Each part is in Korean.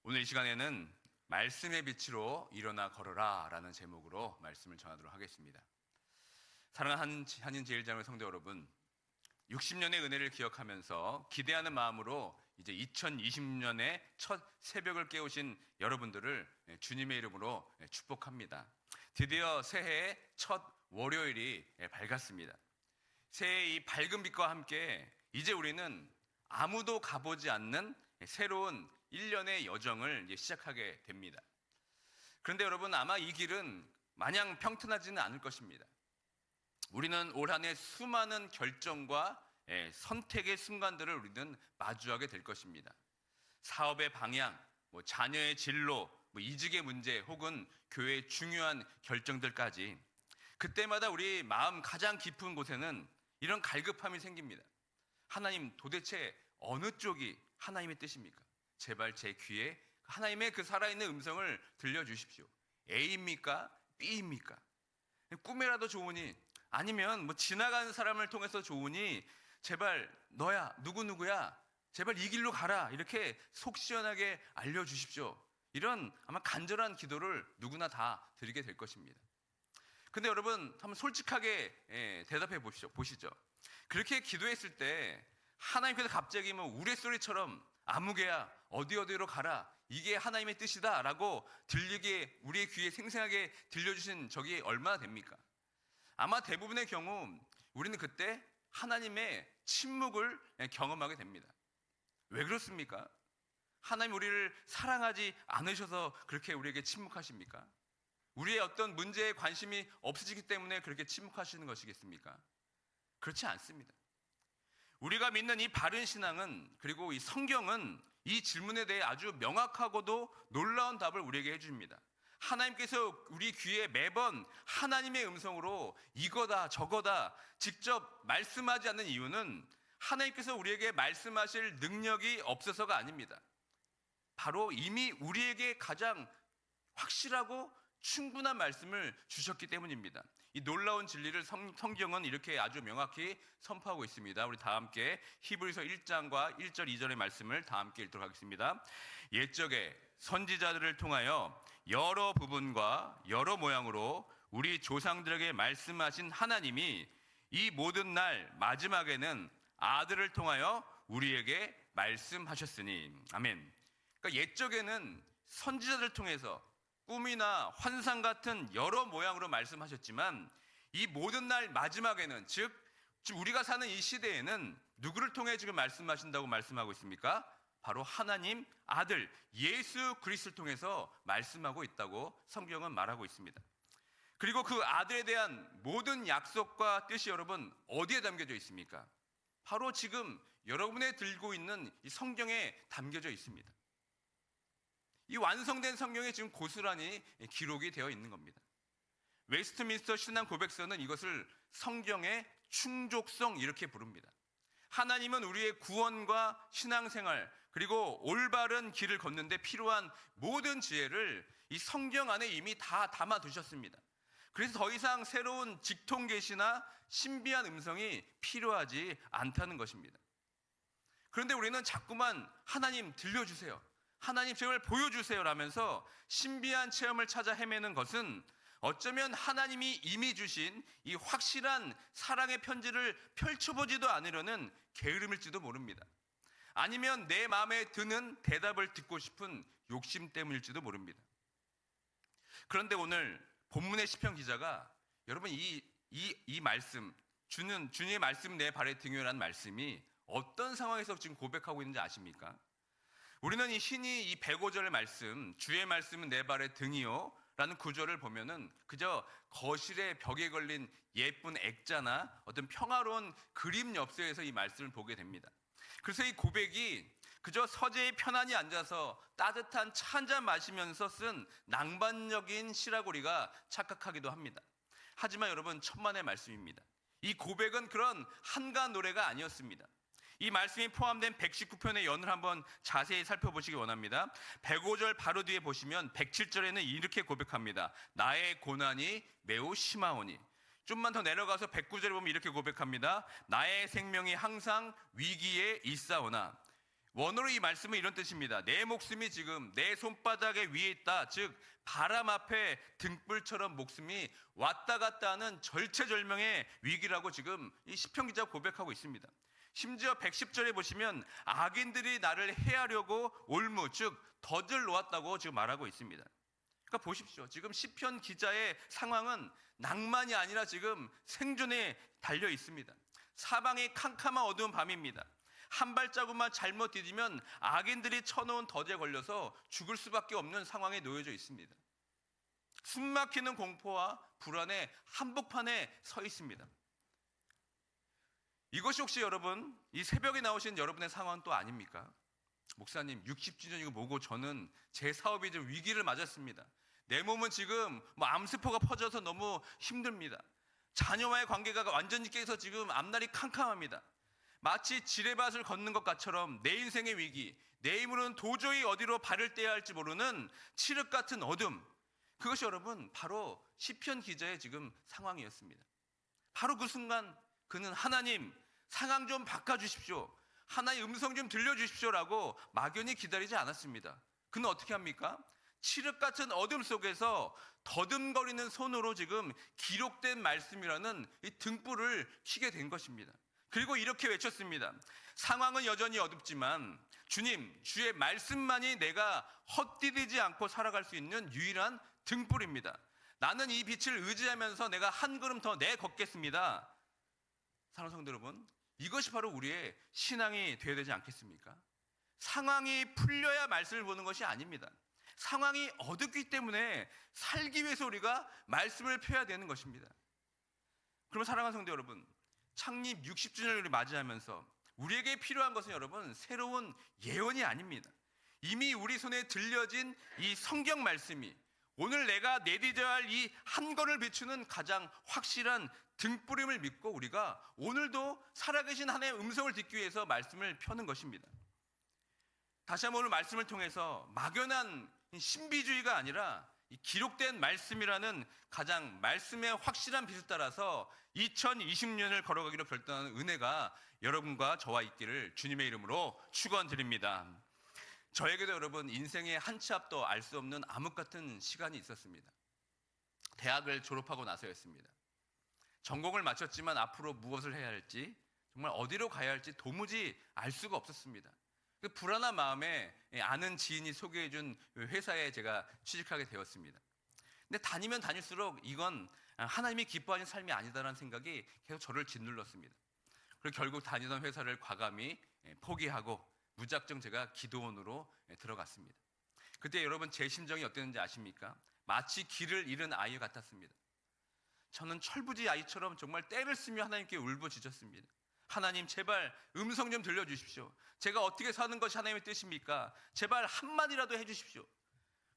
오늘 이 시간에는 말씀의 빛으로 일어나 걸어라 라는 제목으로 말씀을 전하도록 하겠습니다. 사랑하는 한인제일장로회 성도 여러분, 60년의 은혜를 기억하면서 기대하는 마음으로 이제 2020년의 첫 새벽을 깨우신 여러분들을 주님의 이름으로 축복합니다. 드디어 새해의 첫 월요일이 밝았습니다. 새해의 이 밝은 빛과 함께 이제 우리는 아무도 가보지 않는 새로운 1년의 여정을 시작하게 됩니다. 그런데 여러분, 아마 이 길은 마냥 평탄하지는 않을 것입니다. 우리는 올 한 해 수많은 결정과 선택의 순간들을 우리는 마주하게 될 것입니다. 사업의 방향, 자녀의 진로, 이직의 문제, 혹은 교회의 중요한 결정들까지 그때마다 우리 마음 가장 깊은 곳에는 이런 갈급함이 생깁니다. 하나님, 도대체 어느 쪽이 하나님의 뜻입니까? 제발 제 귀에 하나님의 그 살아있는 음성을 들려주십시오. A입니까? B입니까? 꿈이라도 좋으니, 아니면 지나가는 사람을 통해서 좋으니 제발 너야, 누구누구야, 제발 이 길로 가라, 이렇게 속 시원하게 알려주십시오. 이런 아마 간절한 기도를 누구나 다 드리게 될 것입니다. 근데 여러분, 한번 솔직하게 대답해 보시죠. 그렇게 기도했을 때 하나님께서 갑자기 우레소리처럼 아무개야 어디로 가라, 이게 하나님의 뜻이다 라고 들리게, 우리의 귀에 생생하게 들려주신 적이 얼마나 됩니까? 아마 대부분의 경우 우리는 그때 하나님의 침묵을 경험하게 됩니다. 왜 그렇습니까? 하나님 우리를 사랑하지 않으셔서 그렇게 우리에게 침묵하십니까? 우리의 어떤 문제에 관심이 없으시기 때문에 그렇게 침묵하시는 것이겠습니까? 그렇지 않습니다. 우리가 믿는 이 바른 신앙은, 그리고 이 성경은 이 질문에 대해 아주 명확하고도 놀라운 답을 우리에게 해줍니다. 하나님께서 우리 귀에 매번 하나님의 음성으로 이거다 저거다 직접 말씀하지 않는 이유는 하나님께서 우리에게 말씀하실 능력이 없어서가 아닙니다. 바로 이미 우리에게 가장 확실하고 충분한 말씀을 주셨기 때문입니다. 이 놀라운 진리를 성경은 이렇게 아주 명확히 선포하고 있습니다. 우리 다 함께 히브리서 1장과 1절 2절의 말씀을 다 함께 읽도록 하겠습니다. 옛적에 선지자들을 통하여 여러 부분과 여러 모양으로 우리 조상들에게 말씀하신 하나님이 이 모든 날 마지막에는 아들을 통하여 우리에게 말씀하셨으니. 아멘. 그러니까 옛적에는 선지자들을 통해서 꿈이나 환상 같은 여러 모양으로 말씀하셨지만 이 모든 날 마지막에는, 즉 우리가 사는 이 시대에는 누구를 통해 지금 말씀하신다고 말씀하고 있습니까? 바로 하나님 아들 예수 그리스도를 통해서 말씀하고 있다고 성경은 말하고 있습니다. 그리고 그 아들에 대한 모든 약속과 뜻이 여러분 어디에 담겨져 있습니까? 바로 지금 여러분이 들고 있는 이 성경에 담겨져 있습니다. 이 완성된 성경에 지금 고스란히 기록이 되어 있는 겁니다. 웨스트민스터 신앙 고백서는 이것을 성경의 충족성 이렇게 부릅니다. 하나님은 우리의 구원과 신앙생활, 그리고 올바른 길을 걷는 데 필요한 모든 지혜를 이 성경 안에 이미 다 담아 두셨습니다. 그래서 더 이상 새로운 직통 계시나 신비한 음성이 필요하지 않다는 것입니다. 그런데 우리는 자꾸만 하나님 들려주세요, 하나님 제발 보여주세요 라면서 신비한 체험을 찾아 헤매는 것은 어쩌면 하나님이 이미 주신 이 확실한 사랑의 편지를 펼쳐보지도 않으려는 게으름일지도 모릅니다. 아니면 내 마음에 드는 대답을 듣고 싶은 욕심 때문일지도 모릅니다. 그런데 오늘 본문의 시편 기자가 여러분 이 말씀, 주님의 말씀 내 발에 등이라는 말씀이 어떤 상황에서 지금 고백하고 있는지 아십니까? 우리는 이 신이 이 105절 말씀, 주의 말씀은 내 발의 등이요 라는 구절을 보면은 그저 거실의 벽에 걸린 예쁜 액자나 어떤 평화로운 그림 엽서에서 이 말씀을 보게 됩니다. 그래서 이 고백이 그저 서재에 편안히 앉아서 따뜻한 차 한잔 마시면서 쓴 낭만적인 시라고 우리가 착각하기도 합니다. 하지만 여러분, 천만의 말씀입니다. 이 고백은 그런 한가한 노래가 아니었습니다. 이 말씀이 포함된 119편의 연을 한번 자세히 살펴보시기 원합니다. 105절 바로 뒤에 보시면 107절에는 이렇게 고백합니다. 나의 고난이 매우 심하오니. 좀만 더 내려가서 109절에 보면 이렇게 고백합니다. 나의 생명이 항상 위기에 있사오나. 원어로 이 말씀은 이런 뜻입니다. 내 목숨이 지금 내 손바닥에 위에 있다. 즉 바람 앞에 등불처럼 목숨이 왔다 갔다 하는 절체절명의 위기라고 지금 이 시편 기자가 고백하고 있습니다. 심지어 110절에 보시면 악인들이 나를 해하려고 올무 즉 덫을 놓았다고 지금 말하고 있습니다. 그러니까 보십시오. 지금 시편 기자의 상황은 낭만이 아니라 지금 생존에 달려 있습니다. 사방이 캄캄한 어두운 밤입니다. 한 발자국만 잘못 디디면 악인들이 쳐놓은 덫에 걸려서 죽을 수밖에 없는 상황에 놓여져 있습니다. 숨막히는 공포와 불안의 한복판에 서 있습니다. 이것이 혹시 여러분 이 새벽에 나오신 여러분의 상황 또 아닙니까? 목사님 60주년이고 뭐고 저는 제 사업이 좀 위기를 맞았습니다. 내 몸은 지금 암세포가 퍼져서 너무 힘듭니다. 자녀와의 관계가 완전히 깨서 지금 앞날이 캄캄합니다. 마치 지뢰밭을 걷는 것처럼 내 인생의 위기, 내 힘으로는 도저히 어디로 발을 떼야 할지 모르는 칠흑 같은 어둠, 그것이 여러분 바로 시편 기자의 지금 상황이었습니다. 바로 그 순간 그는 하나님 상황 좀 바꿔주십시오, 하나의 음성 좀 들려주십시오라고 막연히 기다리지 않았습니다. 그는 어떻게 합니까? 칠흑 같은 어둠 속에서 더듬거리는 손으로 지금 기록된 말씀이라는 이 등불을 켜게 된 것입니다. 그리고 이렇게 외쳤습니다. 상황은 여전히 어둡지만 주님, 주의 말씀만이 내가 헛디디지 않고 살아갈 수 있는 유일한 등불입니다. 나는 이 빛을 의지하면서 내가 한 걸음 더 내걷겠습니다. 사랑하는 성도 여러분, 이것이 바로 우리의 신앙이 되어야 되지 않겠습니까? 상황이 풀려야 말씀을 보는 것이 아닙니다. 상황이 어둡기 때문에 살기 위해서 우리가 말씀을 펴야 되는 것입니다. 그러면 사랑하는 성도 여러분, 창립 60주년을 맞이하면서 우리에게 필요한 것은 여러분 새로운 예언이 아닙니다. 이미 우리 손에 들려진 이 성경 말씀이 오늘 내가 내디뎌야 할 이 한 걸을 비추는 가장 확실한 등불임을 믿고 우리가 오늘도 살아계신 하나님의 음성을 듣기 위해서 말씀을 펴는 것입니다. 다시 한번 오늘 말씀을 통해서 막연한 신비주의가 아니라 이 기록된 말씀이라는 가장 말씀의 확실한 빛을 따라서 2020년을 걸어가기로 결단하는 은혜가 여러분과 저와 있기를 주님의 이름으로 축원드립니다. 저에게도 여러분 인생의 한 치 앞도 알 수 없는 암흑 같은 시간이 있었습니다. 대학을 졸업하고 나서였습니다. 전공을 마쳤지만 앞으로 무엇을 해야 할지, 정말 어디로 가야 할지 도무지 알 수가 없었습니다. 그 불안한 마음에 아는 지인이 소개해준 회사에 제가 취직하게 되었습니다. 근데 다니면 다닐수록 이건 하나님이 기뻐하는 삶이 아니다라는 생각이 계속 저를 짓눌렀습니다. 그리고 결국 다니던 회사를 과감히 포기하고 무작정 제가 기도원으로 들어갔습니다. 그때 여러분 제 심정이 어땠는지 아십니까? 마치 길을 잃은 아이 같았습니다. 저는 철부지 아이처럼 정말 때를 쓰며 하나님께 울부짖었습니다. 하나님 제발 음성 좀 들려주십시오. 제가 어떻게 사는 것이 하나님의 뜻입니까? 제발 한마디라도 해주십시오.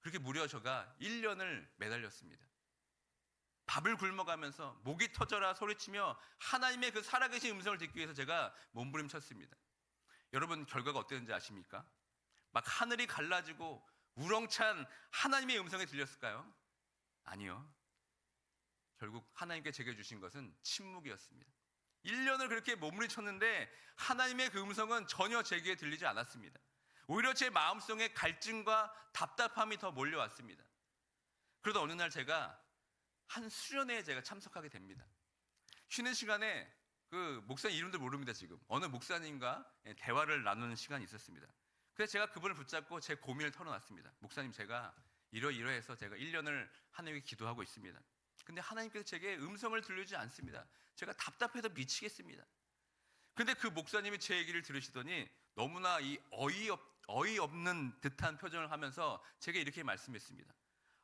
그렇게 무려 제가 1년을 매달렸습니다. 밥을 굶어가면서 목이 터져라 소리치며 하나님의 그 살아계신 음성을 듣기 위해서 제가 몸부림쳤습니다. 여러분 결과가 어땠는지 아십니까? 막 하늘이 갈라지고 우렁찬 하나님의 음성이 들렸을까요? 아니요. 결국 하나님께 제게 주신 것은 침묵이었습니다. 1년을 그렇게 몸부림쳤는데 하나님의 그 음성은 전혀 제게 들리지 않았습니다. 오히려 제 마음속에 갈증과 답답함이 더 몰려왔습니다. 그러다 어느 날 제가 한 수련회에 제가 참석하게 됩니다. 쉬는 시간에 그 목사님 이름도 모릅니다. 지금 어느 목사님과 대화를 나누는 시간이 있었습니다. 그래서 제가 그분을 붙잡고 제 고민을 털어놨습니다. 목사님 제가 이러이러해서 제가 1년을 하나님께 기도하고 있습니다. 근데 하나님께서 제게 음성을 들려주지 않습니다. 제가 답답해서 미치겠습니다. 근데 그 목사님이 제 얘기를 들으시더니 너무나 이 어이없는 듯한 표정을 하면서 제게 이렇게 말씀했습니다.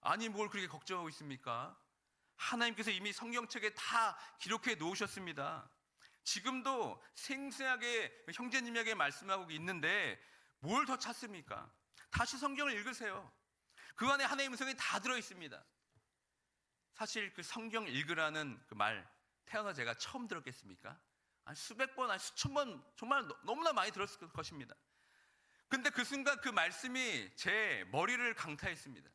아니 뭘 그렇게 걱정하고 있습니까? 하나님께서 이미 성경책에 다 기록해 놓으셨습니다. 지금도 생생하게 형제님에게 말씀하고 있는데 뭘 더 찾습니까? 다시 성경을 읽으세요. 그 안에 하나님의 음성이 다 들어있습니다. 사실 그 성경 읽으라는 그 말 태어나 제가 처음 들었겠습니까? 한 수백 번, 한 수천 번 정말 너무나 많이 들었을 것입니다. 근데 그 순간 그 말씀이 제 머리를 강타했습니다.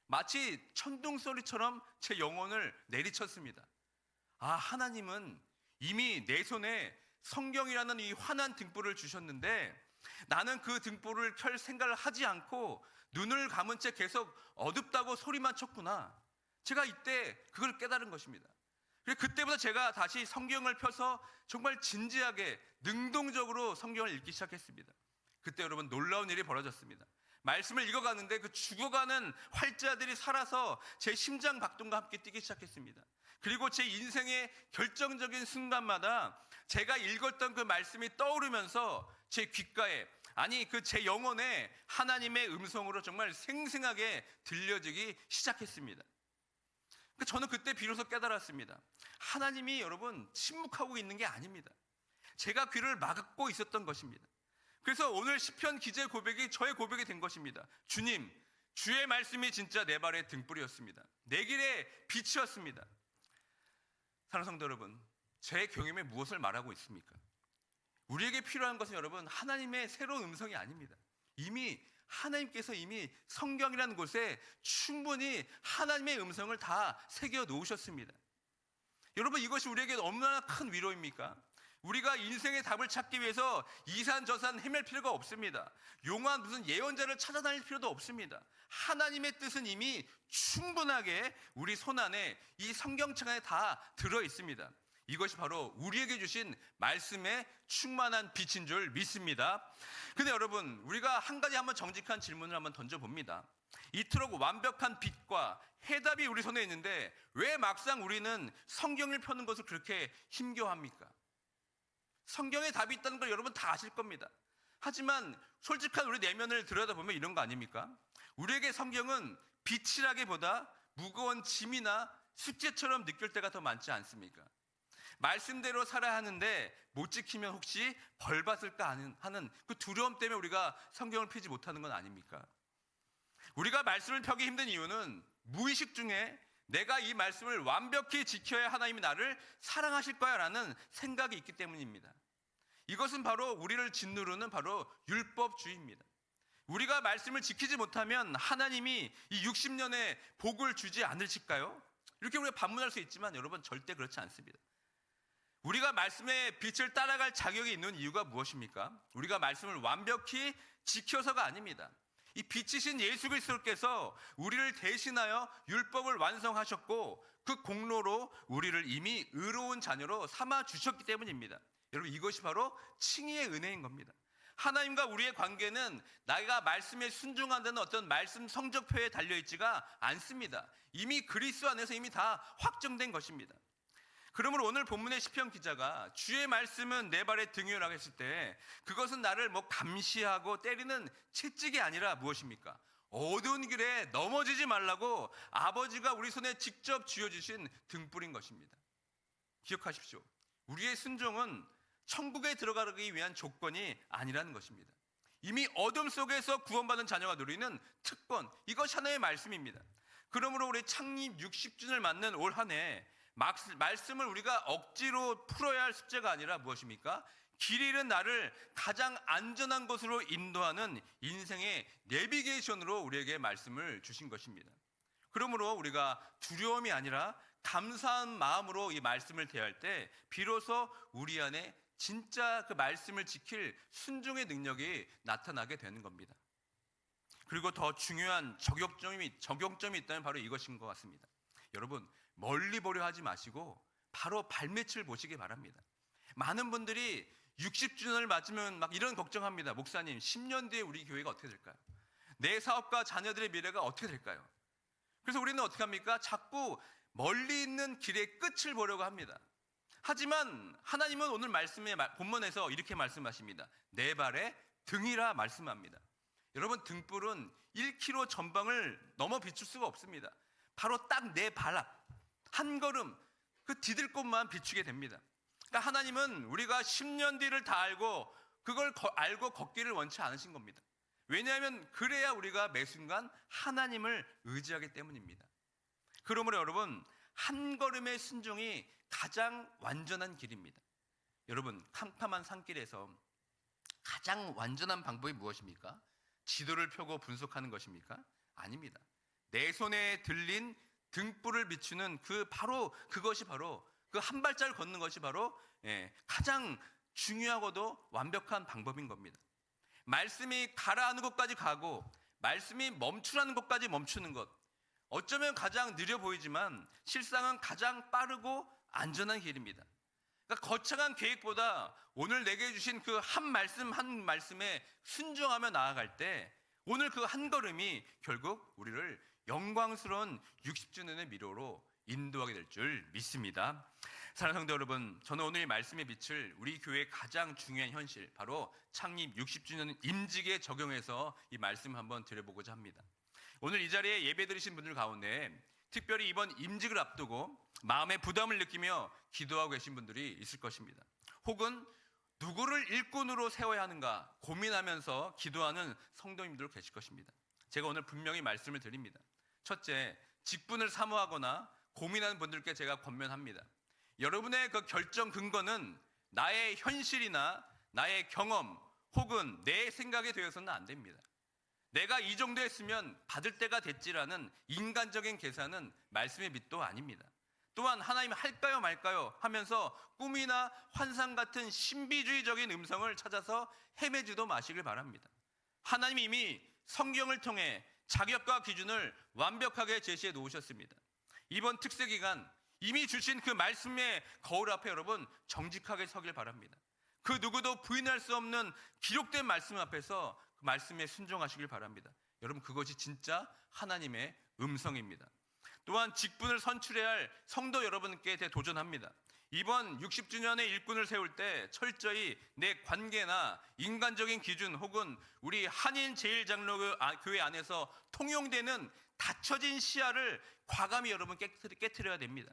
마치 천둥 소리처럼 제 영혼을 내리쳤습니다. 아, 하나님은 이미 내 손에 성경이라는 이 환한 등불을 주셨는데 나는 그 등불을 켤 생각을 하지 않고 눈을 감은 채 계속 어둡다고 소리만 쳤구나. 제가 이때 그걸 깨달은 것입니다. 그리고 그때부터 제가 다시 성경을 펴서 정말 진지하게 능동적으로 성경을 읽기 시작했습니다. 그때 여러분 놀라운 일이 벌어졌습니다. 말씀을 읽어가는데 그 죽어가는 활자들이 살아서 제 심장 박동과 함께 뛰기 시작했습니다. 그리고 제 인생의 결정적인 순간마다 제가 읽었던 그 말씀이 떠오르면서 제 귓가에, 아니 그 제 영혼에 하나님의 음성으로 정말 생생하게 들려지기 시작했습니다. 저는 그때 비로소 깨달았습니다. 하나님이 여러분 침묵하고 있는 게 아닙니다. 제가 귀를 막고 있었던 것입니다. 그래서 오늘 시편 기자의 고백이 저의 고백이 된 것입니다. 주님, 주의 말씀이 진짜 내 발의 등불이었습니다. 내 길의 빛이었습니다. 사랑하는 성도 여러분, 제 경험에 무엇을 말하고 있습니까? 우리에게 필요한 것은 여러분 하나님의 새로운 음성이 아닙니다. 이미 하나님께서 이미 성경이라는 곳에 충분히 하나님의 음성을 다 새겨 놓으셨습니다. 여러분, 이것이 우리에게 얼마나 큰 위로입니까? 우리가 인생의 답을 찾기 위해서 이산저산 헤맬 필요가 없습니다. 용한 무슨 예언자를 찾아다닐 필요도 없습니다. 하나님의 뜻은 이미 충분하게 우리 손 안에 이 성경책 안에 다 들어 있습니다. 이것이 바로 우리에게 주신 말씀의 충만한 빛인 줄 믿습니다. 근데 여러분, 우리가 한 가지 한번 정직한 질문을 한번 던져봅니다. 이토록 완벽한 빛과 해답이 우리 손에 있는데 왜 막상 우리는 성경을 펴는 것을 그렇게 힘겨워합니까? 성경에 답이 있다는 걸 여러분 다 아실 겁니다. 하지만 솔직한 우리 내면을 들여다보면 이런 거 아닙니까? 우리에게 성경은 빛이라기보다 무거운 짐이나 숙제처럼 느낄 때가 더 많지 않습니까? 말씀대로 살아야 하는데 못 지키면 혹시 벌 받을까 하는 그 두려움 때문에 우리가 성경을 펴지 못하는 건 아닙니까? 우리가 말씀을 펴기 힘든 이유는 무의식 중에 내가 이 말씀을 완벽히 지켜야 하나님이 나를 사랑하실 거야 라는 생각이 있기 때문입니다. 이것은 바로 우리를 짓누르는 바로 율법주의입니다. 우리가 말씀을 지키지 못하면 하나님이 이 60년의 복을 주지 않으실까요? 이렇게 우리가 반문할 수 있지만 여러분 절대 그렇지 않습니다. 우리가 말씀의 빛을 따라갈 자격이 있는 이유가 무엇입니까? 우리가 말씀을 완벽히 지켜서가 아닙니다. 이 빛이신 예수 그리스도께서 우리를 대신하여 율법을 완성하셨고 그 공로로 우리를 이미 의로운 자녀로 삼아 주셨기 때문입니다. 여러분, 이것이 바로 칭의의 은혜인 겁니다. 하나님과 우리의 관계는 내가 말씀에 순종한다는 어떤 말씀 성적표에 달려있지가 않습니다. 이미 그리스도 안에서 이미 다 확정된 것입니다. 그러므로 오늘 본문의 시편 기자가 주의 말씀은 내 발의 등이라고 했을 때 그것은 나를 감시하고 때리는 채찍이 아니라 무엇입니까? 어두운 길에 넘어지지 말라고 아버지가 우리 손에 직접 쥐어주신 등불인 것입니다. 기억하십시오. 우리의 순종은 천국에 들어가기 위한 조건이 아니라는 것입니다. 이미 어둠 속에서 구원받은 자녀가 누리는 특권, 이것이 하나의 말씀입니다. 그러므로 우리 창립 60주년을 맞는 올 한 해 말씀을 우리가 억지로 풀어야 할 숙제가 아니라 무엇입니까? 길 잃은 나를 가장 안전한 곳으로 인도하는 인생의 내비게이션으로 우리에게 말씀을 주신 것입니다. 그러므로 우리가 두려움이 아니라 감사한 마음으로 이 말씀을 대할 때 비로소 우리 안에 진짜 그 말씀을 지킬 순종의 능력이 나타나게 되는 겁니다. 그리고 더 중요한 적용점이 있다면 바로 이것인 것 같습니다. 여러분, 멀리 보려 하지 마시고 바로 발밑을 보시기 바랍니다. 많은 분들이 60주년을 맞으면 막 이런 걱정합니다. 목사님, 10년 뒤에 우리 교회가 어떻게 될까요? 내 사업과 자녀들의 미래가 어떻게 될까요? 그래서 우리는 어떻게 합니까? 자꾸 멀리 있는 길의 끝을 보려고 합니다. 하지만 하나님은 오늘 말씀의 본문에서 이렇게 말씀하십니다. 내 발의 등이라 말씀합니다. 여러분, 등불은 1km 전방을 넘어 비출 수가 없습니다. 바로 딱 내 발 앞, 한 걸음 그 디딜 곳만 비추게 됩니다. 그러니까 하나님은 우리가 10년 뒤를 다 알고 그걸 알고 걷기를 원치 않으신 겁니다. 왜냐하면 그래야 우리가 매 순간 하나님을 의지하기 때문입니다. 그러므로 여러분, 한 걸음의 순종이 가장 완전한 길입니다. 여러분, 캄캄한 산길에서 가장 완전한 방법이 무엇입니까? 지도를 펴고 분석하는 것입니까? 아닙니다. 내 손에 들린 등불을 비추는 그것이 바로 그 한 발자를 걷는 것이 바로 가장 중요하고도 완벽한 방법인 겁니다. 말씀이 가라앉는 곳까지 가고 말씀이 멈추라는 곳까지 멈추는 것, 어쩌면 가장 느려 보이지만 실상은 가장 빠르고 안전한 길입니다. 그러니까 거창한 계획보다 오늘 내게 주신 그 한 말씀 한 말씀에 순종하며 나아갈 때 오늘 그 한 걸음이 결국 우리를 영광스러운 60주년의 미로로 인도하게 될 줄 믿습니다. 사랑하는 성도 여러분, 저는 오늘 이 말씀에 비칠 우리 교회의 가장 중요한 현실, 바로 창립 60주년 임직에 적용해서 이 말씀을 한번 드려보고자 합니다. 오늘 이 자리에 예배드리신 분들 가운데 특별히 이번 임직을 앞두고 마음의 부담을 느끼며 기도하고 계신 분들이 있을 것입니다. 혹은 누구를 일꾼으로 세워야 하는가 고민하면서 기도하는 성도님들 계실 것입니다. 제가 오늘 분명히 말씀을 드립니다. 첫째, 직분을 사모하거나 고민하는 분들께 제가 권면합니다. 여러분의 그 결정 근거는 나의 현실이나 나의 경험 혹은 내 생각에 되어서는 안 됩니다. 내가 이 정도 했으면 받을 때가 됐지라는 인간적인 계산은 말씀의 빛도 아닙니다. 또한 하나님 할까요 말까요 하면서 꿈이나 환상 같은 신비주의적인 음성을 찾아서 헤매지도 마시길 바랍니다. 하나님이 이미 성경을 통해 자격과 기준을 완벽하게 제시해 놓으셨습니다. 이번 특세 기간 이미 주신 그 말씀의 거울 앞에 여러분 정직하게 서길 바랍니다. 그 누구도 부인할 수 없는 기록된 말씀 앞에서 그 말씀에 순종하시길 바랍니다. 여러분, 그것이 진짜 하나님의 음성입니다. 또한 직분을 선출해야 할 성도 여러분께 도전합니다. 이번 60주년의 일꾼을 세울 때 철저히 내 관계나 인간적인 기준 혹은 우리 한인 제일장로교회 안에서 통용되는 닫혀진 시야를 과감히 여러분 깨트려야 됩니다.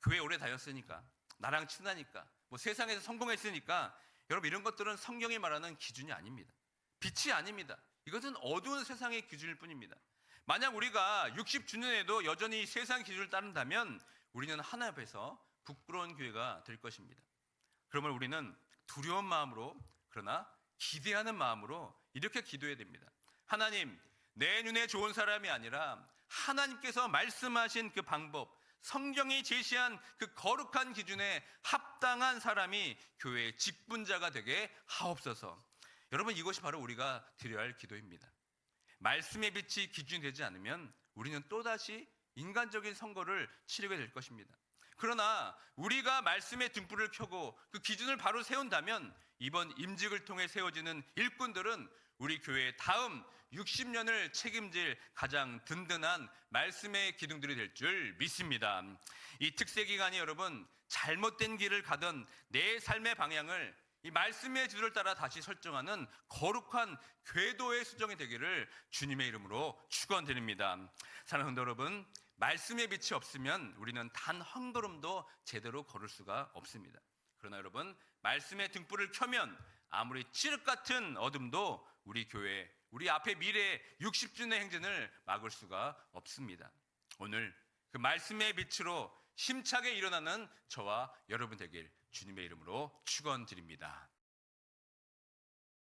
교회 오래 다녔으니까, 나랑 친하니까, 세상에서 성공했으니까, 여러분 이런 것들은 성경이 말하는 기준이 아닙니다. 빛이 아닙니다. 이것은 어두운 세상의 기준일 뿐입니다. 만약 우리가 60주년에도 여전히 세상 기준을 따른다면 우리는 하나님 앞에서 부끄러운 교회가 될 것입니다. 그러면 우리는 두려운 마음으로, 그러나 기대하는 마음으로 이렇게 기도해야 됩니다. 하나님, 내 눈에 좋은 사람이 아니라 하나님께서 말씀하신 그 방법, 성경이 제시한 그 거룩한 기준에 합당한 사람이 교회의 직분자가 되게 하옵소서. 여러분, 이것이 바로 우리가 드려야 할 기도입니다. 말씀의 빛이 기준이 되지 않으면 우리는 또다시 인간적인 선거를 치르게 될 것입니다. 그러나 우리가 말씀의 등불을 켜고 그 기준을 바로 세운다면 이번 임직을 통해 세워지는 일꾼들은 우리 교회의 다음 60년을 책임질 가장 든든한 말씀의 기둥들이 될 줄 믿습니다. 이 특세 기간이 여러분 잘못된 길을 가던 내 삶의 방향을 이 말씀의 지도를 따라 다시 설정하는 거룩한 궤도의 수정이 되기를 주님의 이름으로 축원드립니다. 사랑하는 성도 여러분, 말씀의 빛이 없으면 우리는 단 한 걸음도 제대로 걸을 수가 없습니다. 그러나 여러분, 말씀의 등불을 켜면 아무리 칠흑 같은 어둠도 우리 교회, 우리 앞의 미래의 60주년 행진을 막을 수가 없습니다. 오늘 그 말씀의 빛으로 힘차게 일어나는 저와 여러분 되길 주님의 이름으로 축원드립니다.